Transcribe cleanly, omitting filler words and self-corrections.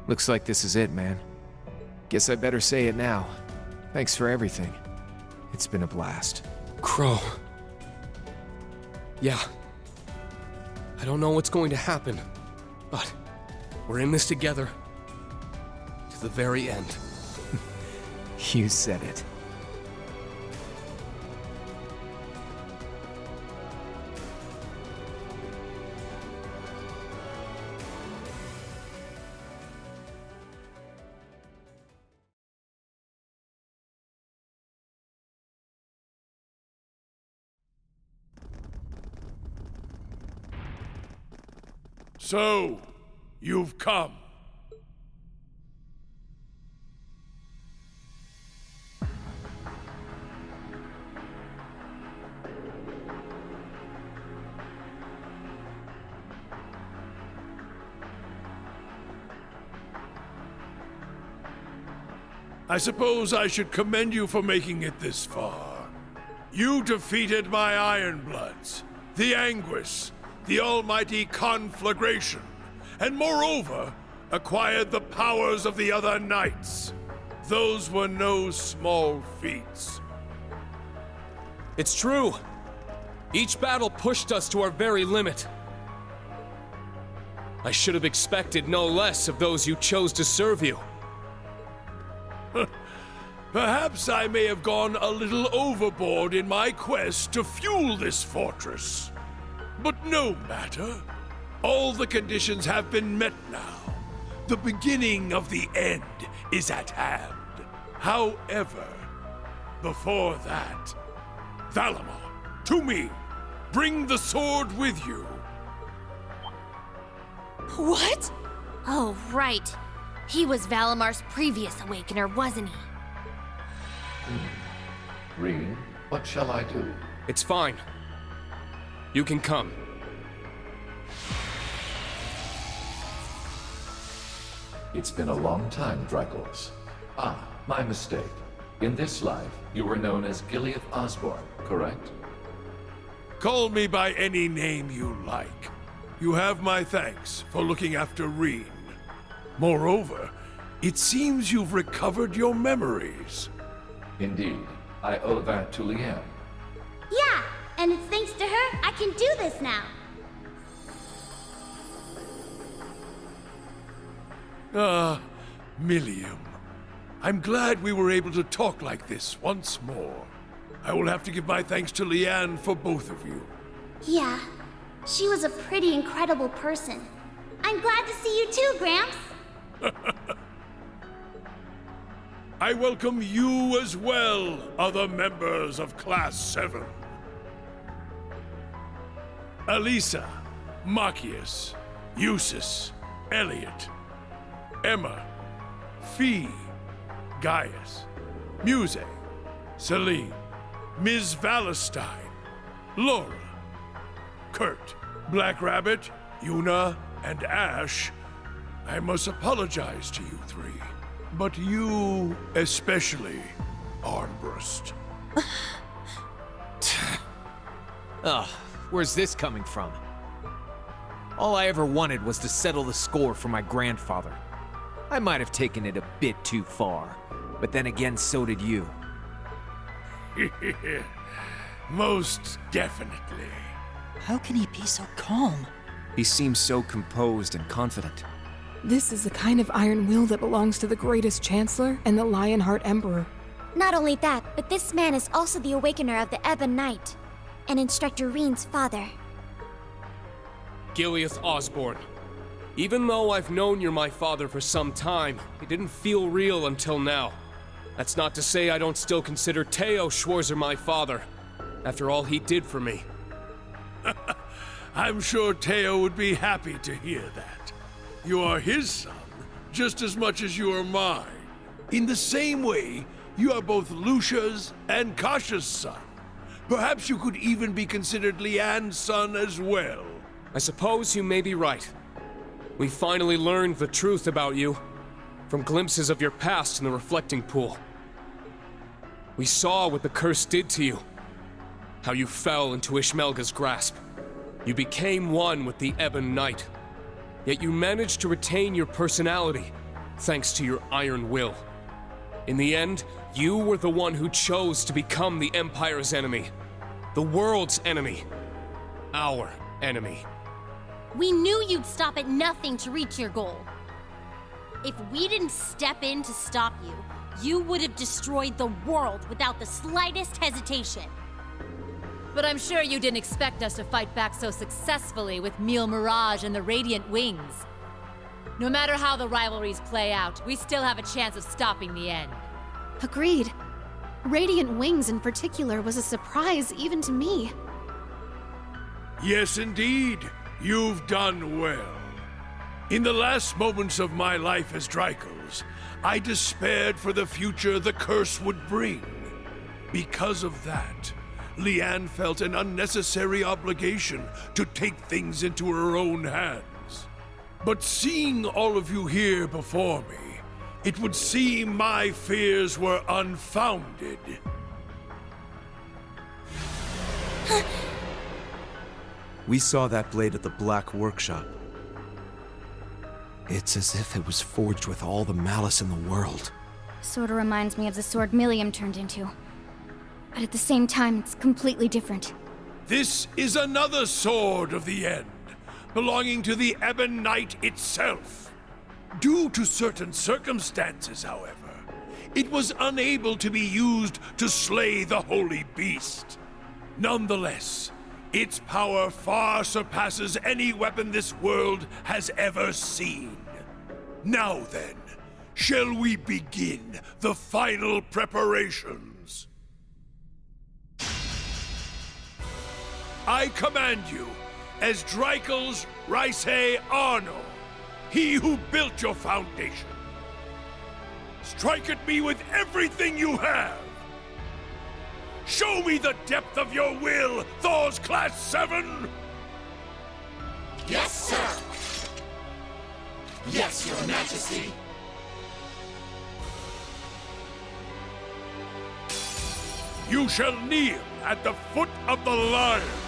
Looks like this is it, man. Guess I better say it now. Thanks for everything. It's been a blast. Crow. Yeah. I don't know what's going to happen, but we're in this together. To the very end. You said it. So, you've come. I suppose I should commend you for making it this far. You defeated my Ironbloods, the Anguis, the almighty Conflagration, and moreover, acquired the powers of the other knights. Those were no small feats. It's true. Each battle pushed us to our very limit. I should have expected no less of those who chose to serve you. Perhaps I may have gone a little overboard in my quest to fuel this fortress. But no matter. All the conditions have been met now. The beginning of the end is at hand. However, before that, Valamar, to me, bring the sword with you. What? Oh, right. He was Valamar's previous Awakener, wasn't he? Rean, what shall I do? It's fine. You can come. It's been a long time, Dracos. Ah, my mistake. In this life, you were known as Gilead Osborne, correct? Call me by any name you like. You have my thanks for looking after Rean. Moreover, it seems you've recovered your memories. Indeed. I owe that to Leanne. Yeah, and it's thanks to her I can do this now. Ah, Millium. I'm glad we were able to talk like this once more. I will have to give my thanks to Leanne for both of you. Yeah, she was a pretty incredible person. I'm glad to see you too, Gramps. I welcome you as well, other members of Class 7. Elisa, Marcius, Eustace, Elliot, Emma, Fee, Gaius, Muse, Celine, Ms. Valestine, Laura, Kurt, Black Rabbit, Yuna, and Ash. I must apologize to you three. But you, especially, Armbrust. Ugh, where's this coming from? All I ever wanted was to settle the score for my grandfather. I might have taken it a bit too far, but then again, so did you. Most definitely. How can he be so calm? He seems so composed and confident. This is the kind of iron will that belongs to the greatest Chancellor and the Lionheart Emperor. Not only that, but this man is also the Awakener of the Ebon Knight, and Instructor Rean's father. Gilead Osborne. Even though I've known you're my father for some time, it didn't feel real until now. That's not to say I don't still consider Teo Schwarzer my father, after all he did for me. I'm sure Teo would be happy to hear that. You are his son, just as much as you are mine. In the same way, you are both Lucia's and Kasha's son. Perhaps you could even be considered Leanne's son as well. I suppose you may be right. We finally learned the truth about you, from glimpses of your past in the reflecting pool. We saw what the curse did to you, how you fell into Ishmelga's grasp. You became one with the Ebon Knight. Yet you managed to retain your personality, thanks to your iron will. In the end, you were the one who chose to become the Empire's enemy. The world's enemy. Our enemy. We knew you'd stop at nothing to reach your goal. If we didn't step in to stop you, you would have destroyed the world without the slightest hesitation. But I'm sure you didn't expect us to fight back so successfully with Mille Mirage and the Radiant Wings. No matter how the rivalries play out, we still have a chance of stopping the end. Agreed. Radiant Wings in particular was a surprise even to me. Yes, indeed. You've done well. In the last moments of my life as Dreikel's, I despaired for the future the curse would bring. Because of that, Leanne felt an unnecessary obligation to take things into her own hands. But seeing all of you here before me, it would seem my fears were unfounded. We saw that blade at the Black Workshop. It's as if it was forged with all the malice in the world. Sorta reminds me of the sword Milliam turned into. But at the same time, it's completely different. This is another sword of the end, belonging to the Ebon Knight itself. Due to certain circumstances, however, it was unable to be used to slay the Holy Beast. Nonetheless, its power far surpasses any weapon this world has ever seen. Now then, shall we begin the final preparations? I command you, as Dreikel's Raise Arno, he who built your foundation. Strike at me with everything you have! Show me the depth of your will, Thor's Class 7! Yes, sir! Yes, Your Majesty! You shall kneel at the foot of the lion!